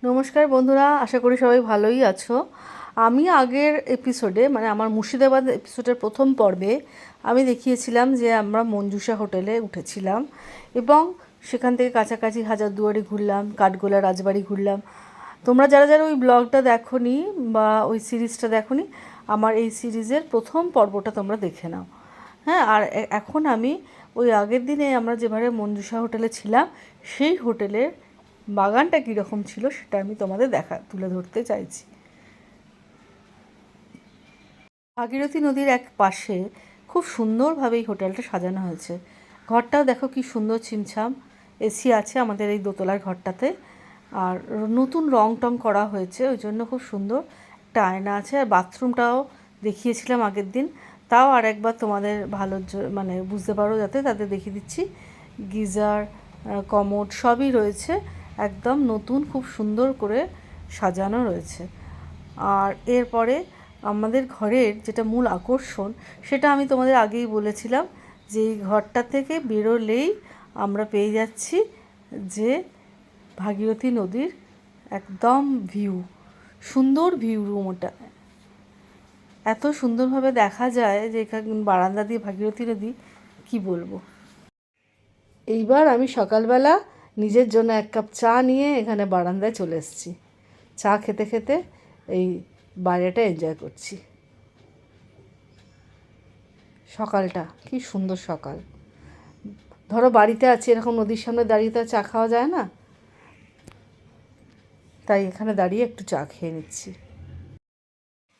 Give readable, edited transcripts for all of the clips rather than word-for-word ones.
নমস্কার বন্ধুরা, আশা করি সবাই ভালোই আছো। আমি আগের এপিসোডে মানে আমার মুর্শিদাবাদ এপিসোডের প্রথম পর্বে আমি দেখিয়েছিলাম যে আমরা মঞ্জুষা হোটেলে উঠেছিলাম এবং সেখান থেকে কাছাকাছি হাজারদুয়ারি ঘুরলাম, কাঠগোলা রাজবাড়ি ঘুরলাম। তোমরা যারা যারা ওই ব্লগটা দেখোনি বা ওই সিরিজটা দেখোনি, আমার এই সিরিজের প্রথম পর্বটা তোমরা দেখে নাও। হ্যাঁ, আর এখন আমি ওই আগের দিনে আমরা যেভাবে মঞ্জুষা হোটেলে ছিলাম সেই হোটেলের বাগানটা কীরকম ছিল সেটা আমি তোমাদের তুলে ধরতে চাইছি। ভাগীরথী নদীর এক পাশে খুব সুন্দরভাবে এই হোটেলটা সাজানো হয়েছে। ঘরটাও দেখো কি সুন্দর ছিমছাম, এসি আছে আমাদের এই দোতলার ঘরটাতে, আর নতুন রং টং করা হয়েছে, ওই জন্য খুব সুন্দর। একটা আয়না আছে, আর বাথরুমটাও দেখিয়েছিলাম আগের দিন, তাও আর একবার তোমাদের ভালোর মানে বুঝতে পারো যাতে তাদের দেখিয়ে দিচ্ছি। গিজার, কমোড সবই রয়েছে, একদম নতুন, খুব সুন্দর করে সাজানো রয়েছে। আর এরপরে আমাদের ঘরের যেটা মূল আকর্ষণ সেটা আমি তোমাদের আগেই বলেছিলাম, যে এই ঘরটা থেকে বেরোলেই আমরা পেয়ে যাচ্ছি যে ভাগীরথী নদীর একদম ভিউ, সুন্দর ভিউ রুম ওটা। এত সুন্দরভাবে দেখা যায় যে এখানে বারান্দা দিয়ে ভাগীরথী নদী, কি বলবো। এইবার আমি সকালবেলা নিজের জন্য এক কাপ চা নিয়ে এখানে বারান্দায় চলে এসেছি। চা খেতে খেতে এই বাইরেটা এনজয় করছি। সকালটা কি সুন্দর সকাল। ধরো বাড়িতে আছি, এরকম নদীর সামনে দাঁড়িয়ে তো চা খাওয়া যায় না, তাই এখানে দাঁড়িয়ে একটু চা খেয়ে নিচ্ছি।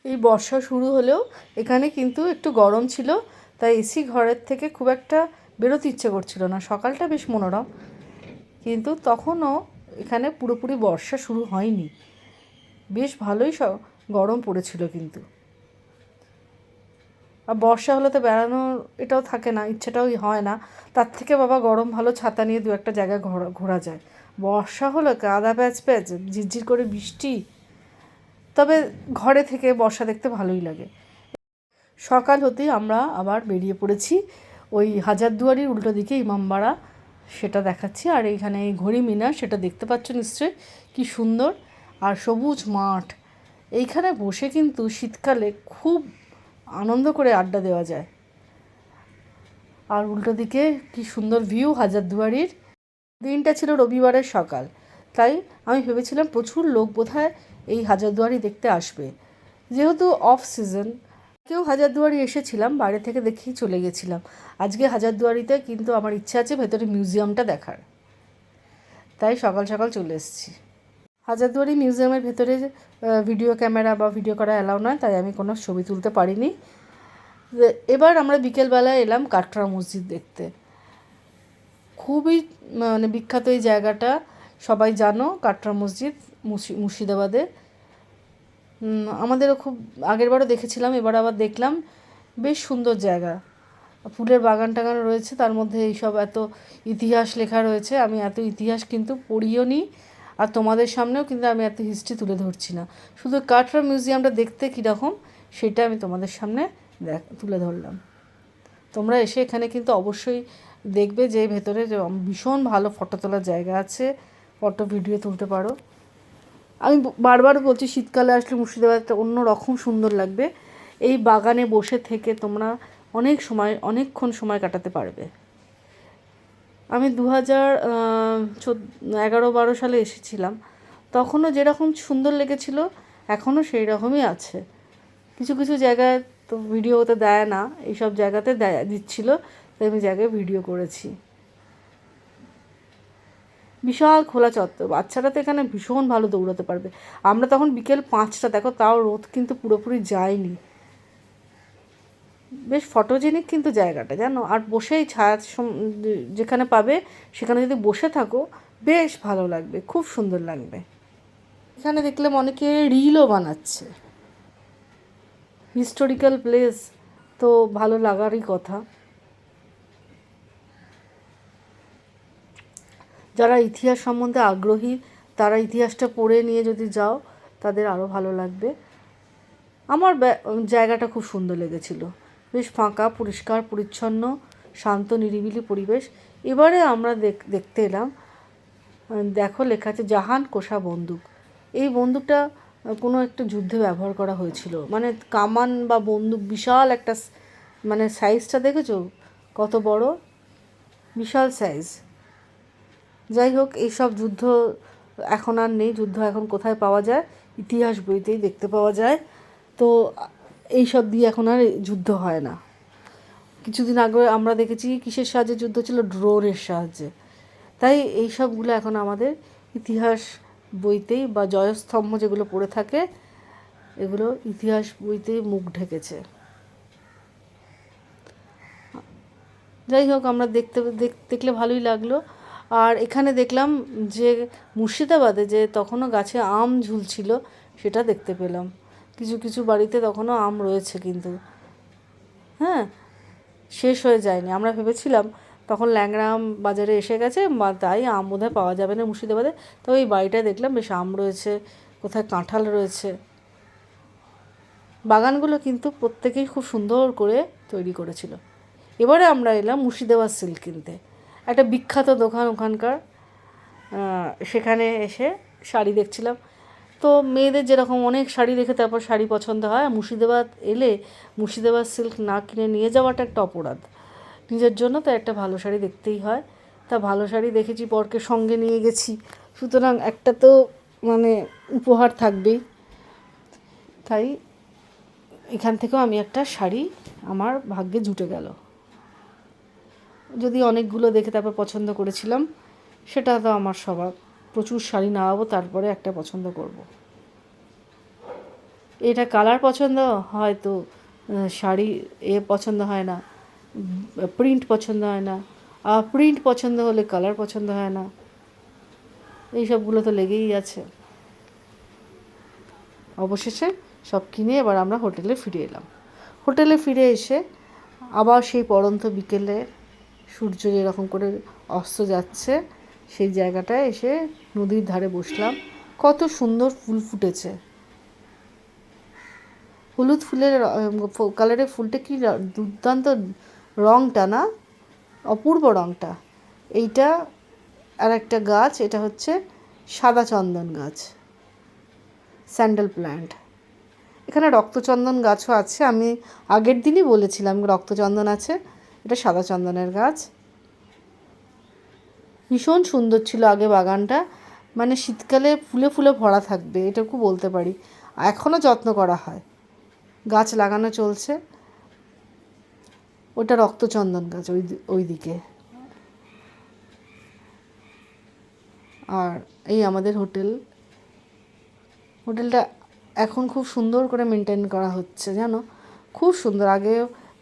এই বর্ষা শুরু হলেও এখানে কিন্তু একটু গরম ছিল, তাই এসি ঘরের থেকে খুব একটা বেরোতে ইচ্ছে করছিল না। সকালটা বেশ মনোরম, কিন্তু তখনও এখানে পুরোপুরি বর্ষা শুরু হয়নি, বেশ ভালোই গরম পড়েছিল কিন্তু। আর বর্ষা হলে তো বেড়ানোর এটাও থাকে না, ইচ্ছেটাও হয় না। তার থেকে বাবা গরম ভালো, ছাতা নিয়ে দু একটা জায়গায় ঘোরা যায়। বর্ষা হলো কাদা প্যাচ প্যাচ, ঝিরঝির করে বৃষ্টি, তবে ঘরে থেকে বর্ষা দেখতে ভালোই লাগে। সকাল হতেই আমরা আবার বেরিয়ে পড়েছি ওই হাজারদুয়ারির উল্টো দিকে ইমামবাড়া, সেটা দেখাচ্ছি। আর এইখানে এই ঘড়ি মিনার, সেটা দেখতে পাচ্ছ নিশ্চয়ই, কি সুন্দর। আর সবুজ মাঠ, এইখানে বসে কিন্তু শীতকালে খুব আনন্দ করে আড্ডা দেওয়া যায়। আর উল্টো দিকে কি সুন্দর ভিউ হাজারদুয়ারির। দিনটা ছিল রবিবারের সকাল, তাই আমি ভেবেছিলাম প্রচুর লোক বোধহয় এই হাজারদুয়ারি দেখতে আসবে, যেহেতু অফ সিজন। কেউ হাজারদুয়ারি এসেছিলাম, বাইরে থেকে দেখেই চলে গেছিলাম। আজকে হাজারদুয়ারিতে কিন্তু আমার ইচ্ছা আছে ভেতরে মিউজিয়ামটা দেখার, তাই সকাল সকাল চলে এসেছি। হাজারদুয়ারি মিউজিয়ামের ভেতরে ভিডিও ক্যামেরা বা ভিডিও করা অ্যালাউ নয়, তাই আমি কোনো ছবি তুলতে পারিনি। এবার আমরা বিকেলবেলায় এলাম কাটরা মসজিদ দেখতে। খুবই মানে বিখ্যাত এই জায়গাটা, সবাই জানো কাটরা মসজিদ মুর্শিদাবাদে। আমাদেরও খুব আগেরবারও দেখেছিলাম, এবার আবার দেখলাম। বেশ সুন্দর জায়গা, ফুলের বাগান টাগান রয়েছে, তার মধ্যে এইসব এত ইতিহাস লেখা রয়েছে। আমি এত ইতিহাস কিন্তু পড়িও নি, আর তোমাদের সামনেও কিন্তু আমি এত হিস্ট্রি তুলে ধরছি না। শুধু কাটরা মিউজিয়ামটা দেখতে কীরকম সেটা আমি তোমাদের সামনে তুলে ধরলাম। তোমরা এসে এখানে কিন্তু অবশ্যই দেখবে যে ভেতরে ভীষণ ভালো ফটো তোলার জায়গা আছে, ফটো ভিডিও তুলতে পারো। আমি বারবার বলছি, শীতকালে আসলে মুর্শিদাবাদটা অন্য রকম সুন্দর লাগবে। এই বাগানে বসে থেকে তোমরা অনেকক্ষণ সময় কাটাতে পারবে। আমি 2011-12 সালে এসেছিলাম, তখনও যেরকম সুন্দর লেগেছিল এখনও সেই রকমই আছে। কিছু কিছু জায়গায় তো ভিডিওতে দেয় না, এইসব জায়গাতে দিচ্ছিলো, তাই আমি জায়গায় ভিডিও করেছি। বিশাল খোলা চত্বর, বাচ্চারা তো এখানে ভীষণ ভালো দৌড়াতে পারবে। আমরা তখন বিকেল 5টা, দেখো তাও রোদ কিন্তু পুরোপুরি যায়নি। বেশ ফটোজেনিক কিন্তু জায়গাটা, জানো। আর বসেই ছায়া যেখানে পাবে সেখানে যদি বসে থাকো বেশ ভালো লাগবে, খুব সুন্দর লাগবে। এখানে দেখলাম অনেকে রিলও বানাচ্ছে। হিস্টোরিক্যাল প্লেস তো ভালো লাগারই কথা। যারা ইতিহাস সম্বন্ধে আগ্রহী তারা ইতিহাসটা পড়ে নিয়ে যদি যাও তাদের আরও ভালো লাগবে। আমার জায়গাটা খুব সুন্দর লেগেছিল, বেশ ফাঁকা, পরিষ্কার পরিচ্ছন্ন, শান্ত নিরিবিলি পরিবেশ। এবারে আমরা দেখতে এলাম, দেখো লেখা আছে জাহান কোষা বন্দুক। এই বন্দুকটা কোনো একটা যুদ্ধে ব্যবহার করা হয়েছিল, মানে কামান বা বন্দুক বিশাল একটা মানে সাইজটা দেখেছো কত বড়, বিশাল সাইজ। যাই হোক, এইসব যুদ্ধ এখন আর নেই। যুদ্ধ এখন কোথায় পাওয়া যায়? ইতিহাস বইতেই দেখতে পাওয়া যায়। তো এইসব দিয়ে এখন আর যুদ্ধ হয় না। কিছুদিন আগে আমরা দেখেছি কিসের সাহায্যে যুদ্ধ ছিল, ড্রোনের সাহায্যে। তাই এই সবগুলো এখন আমাদের ইতিহাস বইতেই বা জয়স্তম্ভ যেগুলো পড়ে থাকে, এগুলো ইতিহাস বইতেই মুখ ঢেকেছে। যাই হোক, আমরা দেখলে ভালোই লাগলো। আর এখানে দেখলাম যে মুর্শিদাবাদে যে তখনও গাছে আম ঝুলছিল, সেটা দেখতে পেলাম। কিছু কিছু বাড়িতে তখনও আম রয়েছে, কিন্তু হ্যাঁ, শেষ হয়ে যায়নি। আমরা ভেবেছিলাম তখন ল্যাংড়া আম বাজারে এসে গেছে, তাই আম বোধহয় পাওয়া যাবে না মুর্শিদাবাদে। তো এই বাড়িটায় দেখলাম বেশ আম রয়েছে, কোথায় কাঁঠাল রয়েছে। বাগানগুলো কিন্তু প্রত্যেকেই খুব সুন্দর করে তৈরি করেছিল। এবারে আমরা এলাম মুর্শিদাবাদ সিল্ক কিনতে, একটা বিখ্যাত দোকান ওখানকার। সেখানে এসে শাড়ি দেখছিলাম। তো মেয়েদের যেরকম অনেক শাড়ি দেখে তারপর শাড়ি পছন্দ হয়, মুর্শিদাবাদ এলে মুর্শিদাবাদ সিল্ক না কিনে নিয়ে যাওয়াটা একটা অপরাধ নিজের জন্য। তো একটা ভালো শাড়ি দেখতেই হয়। তা ভালো শাড়ি দেখেছি, বরকে সঙ্গে নিয়ে গেছি, সুতরাং একটা তো মানে উপহার থাকবেই। তাই এখান থেকেও আমি একটা শাড়ি আমার ভাগ্যে জুটে গেল। যদি অনেকগুলো দেখে তারপর পছন্দ করেছিলাম, সেটা তো আমার স্বভাব। প্রচুর শাড়ি নামাবো, তারপরে একটা পছন্দ করব। এটা কালার পছন্দ হয় তো শাড়ি পছন্দ হয় না, প্রিন্ট পছন্দ হয় না, আর প্রিন্ট পছন্দ হলে কালার পছন্দ হয় না। এইসবগুলো তো লেগেই আছে। অবশেষে সব কিনে এবার আমরা হোটেলে ফিরে এলাম। হোটেলে ফিরে এসে আবার সেই পড়ন্ত বিকেলে সূর্য যেরকম করে অস্ত যাচ্ছে, সেই জায়গাটায় এসে নদীর ধারে বসলাম। কত সুন্দর ফুল ফুটেছে, হলুদ ফুলের কালারের ফুলটা কি দুর্দান্ত রঙটা, না অপূর্ব রঙটা। এইটা আর একটা গাছ, এটা হচ্ছে সাদা চন্দন গাছ, স্যান্ডেল প্ল্যান্ট। এখানে রক্তচন্দন গাছও আছে, আমি আগের দিনই বলেছিলাম রক্তচন্দন আছে। এটা সাদা চন্দনের গাছ। ভীষণ সুন্দর ছিল আগে বাগানটা, মানে শীতকালে ফুলে ফুলে ভরা থাকবে এটুকু বলতে পারি। এখনও যত্ন করা হয়, গাছ লাগানো চলছে। ওটা রক্তচন্দন গাছ ওই দিকে। আর এই আমাদের হোটেলটা এখন খুব সুন্দর করে মেনটেন করা হচ্ছে, জানো, খুব সুন্দর। আগে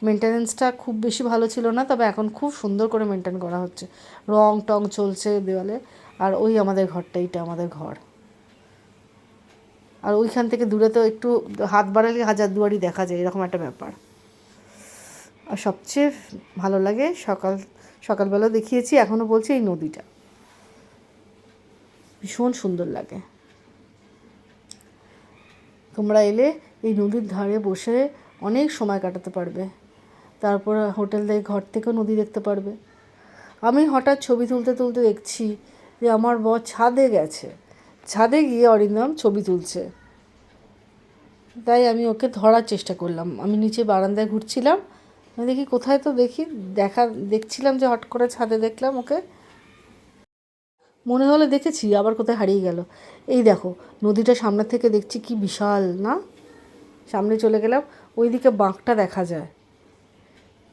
মেনটেনেন্সটা খুব বেশি ভালো ছিল না, তবে এখন খুব সুন্দর করে মেনটেন করা হচ্ছে। রং টং চলছে দেওয়ালে। আর ওই আমাদের ঘরটা, এইটা আমাদের ঘর। আর ওইখান থেকে দূরে তো একটু হাত বাড়ালে হাজারদুয়ারি দেখা যায়, এরকম একটা ব্যাপার। আর সবচেয়ে ভালো লাগে সকালবেলা দেখিয়েছি, এখনও বলছি, এই নদীটা ভীষণ সুন্দর লাগে। তোমরা এলে এই নদীর ধারে বসে অনেক সময় কাটাতে পারবে। তারপর হোটেল থেকে ঘর থেকেও নদী দেখতে পারবে। আমি হঠাৎ ছবি তুলতে তুলতে দেখছি যে আমার বর ছাদে গেছে, ছাদে গিয়ে অরিন্দম ছবি তুলছে। তাই আমি ওকে ধরার চেষ্টা করলাম। আমি নিচে বারান্দায় ঘুরছিলাম, আমি দেখি কোথায় তো দেখছিলাম যে হট করে ছাদে দেখলাম ওকে। মনে হলো দেখেছি, আবার কোথায় হারিয়ে গেল। এই দেখো, নদীটা সামনের থেকে দেখছি কি বিশাল না। সামনে চলে গেলাম, ওইদিকে বাঁকটা দেখা যায়।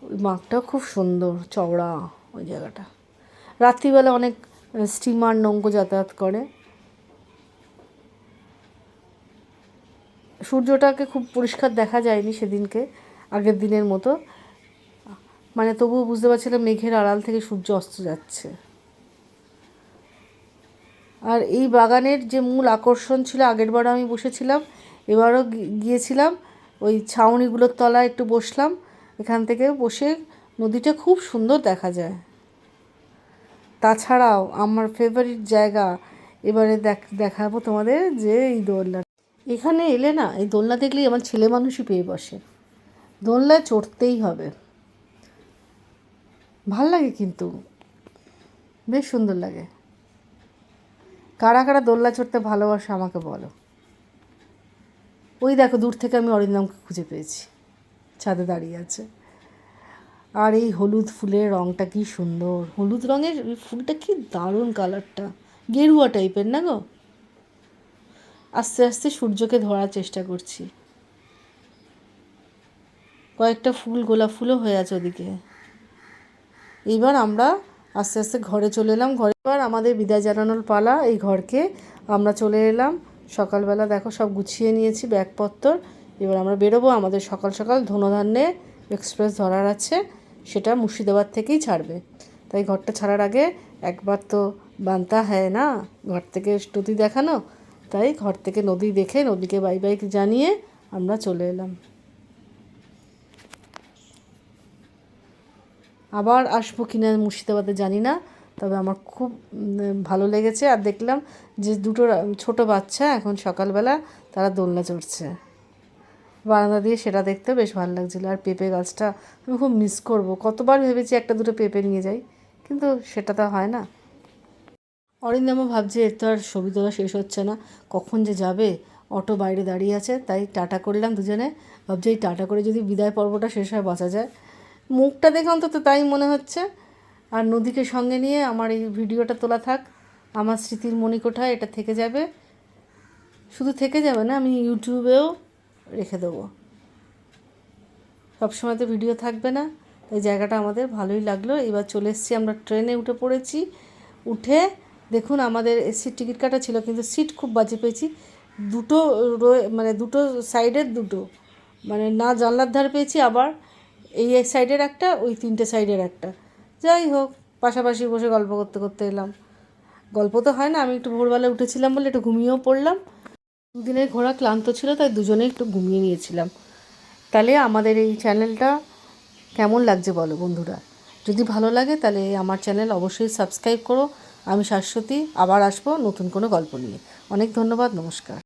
ওই বাঁকটাও খুব সুন্দর, চওড়া ওই জায়গাটা। রাত্রিবেলা অনেক স্টিমার নৌকো যাতায়াত করে। সূর্যটাকে খুব পরিষ্কার দেখা যায়নি সেদিনকে, আগের দিনের মতো। মানে তবুও বুঝতে পারছিলাম মেঘের আড়াল থেকে সূর্য অস্ত যাচ্ছে। আর এই বাগানের যে মূল আকর্ষণ ছিল, আগেরবারও আমি বসেছিলাম, এবারও গিয়েছিলাম, ওই ছাউনিগুলোর তলায় একটু বসলাম। এখান থেকে বসে নদীটা খুব সুন্দর দেখা যায়। তাছাড়াও আমার ফেভারিট জায়গা এবারে দেখাবো তোমাদের, যে এই দোলনা। এখানে এলে না, এই দোলনা দেখলেই আমার ছেলে মানুষই পেয়ে বসে। দোলনায় চড়তেই হবে, ভাল লাগে, কিন্তু বেশ সুন্দর লাগে। কারা কারা দোলনা চড়তে ভালোবাসে আমাকে বলো। ওই দেখো দূর থেকে আমি অরিন্দমকে খুঁজে পেয়েছি, ছাদে দাঁড়িয়ে আছে। আর এই হলুদ ফুলের রঙটা কি সুন্দর, হলুদ রঙের ফুলটা কি দারুণ কালারটা, গেরুয়া টাইপের না গো। আস্তে আস্তে সূর্যকে ধরার চেষ্টা করছি। কয়েকটা ফুল, গোলাপ ফুলও হয়ে আছে ওদিকে। এইবার আমরা আস্তে আস্তে ঘরে চলে এলাম। ঘরে এবার আমাদের বিদায় জানানোর পালা। এই ঘরকে আমরা চলে এলাম। সকালবেলা দেখো সব গুছিয়ে নিয়েছি ব্যাগপত্র। এবার আমরা বেরোবো। আমাদের সকাল সকাল ধনধান্যে এক্সপ্রেস ধরার আছে, সেটা মুর্শিদাবাদ থেকেই ছাড়বে। তাই ঘরটা ছাড়ার আগে একবার তো বানতা হ্যায় না, ঘর থেকে নদী দেখানো। তাই ঘর থেকে নদী দেখে নদীকে বাই বাই জানিয়ে আমরা চলে এলাম। আবার আসবো কিনা মুর্শিদাবাদে জানি না, তবে আমার খুব ভালো লেগেছে। আর দেখলাম যে দুটো ছোট বাচ্চা এখন সকালবেলা তারা দোলনা চড়ছে বারান্দা দিয়ে, সেটা দেখতে বেশ ভালো লাগছিলো। আর পেঁপে গাছটা আমি খুব মিস করব। কতবার ভেবেছি একটা দুটো পেঁপে নিয়ে যাই, কিন্তু সেটা তো হয় না। অরিন্দমও ভাবছে এর তো আর ছবি তোলা শেষ হচ্ছে না, কখন যে যাবে। অটো বাইরে দাঁড়িয়ে আছে, তাই টাটা করলাম দুজনে। ভাবছি এই টাটা করে যদি বিদায় পর্বটা শেষ হয় বাঁচা যায়। মুখটা দেখে অন্তত তাই মনে হচ্ছে। আর নদীকে সঙ্গে নিয়ে আমার এই ভিডিওটা তোলা থাক, আমার স্মৃতির মণিকোঠা এটা থেকে যাবে। শুধু থেকে যাবে না, আমি ইউটিউবেও রেখে দেবো। সবসময় তো ভিডিও থাকবে না, তাই জায়গাটা আমাদের ভালোই লাগলো। এবার চলে এসেছি, আমরা ট্রেনে উঠে পড়েছি। উঠে দেখুন আমাদের এসির টিকিট কাটা ছিল, কিন্তু সিট খুব বাজে পেয়েছি। দুটো মানে দুটো সাইডের দুটো, মানে না জানলার ধার পেয়েছি, আবার এই এক সাইডের একটা, ওই তিনটে সাইডের একটা। যাই হোক, পাশাপাশি বসে গল্প করতে করতে এলাম। গল্প তো হয় না, আমি একটু ভোরবেলা উঠেছিলাম বলে একটু ঘুমিয়েও পড়লাম। দুদিনের ঘোরা ক্লান্ত ছিল, তাই দুজনেই একটু ঘুমিয়ে নিয়েছিলাম। তাহলে আমাদের এই চ্যানেলটা কেমন লাগছে বলো বন্ধুরা। যদি ভালো লাগে তাহলে আমার চ্যানেল অবশ্যই সাবস্ক্রাইব করো। আমি শাশ্বতী, আবার আসবো নতুন কোনো গল্প নিয়ে। অনেক ধন্যবাদ, নমস্কার।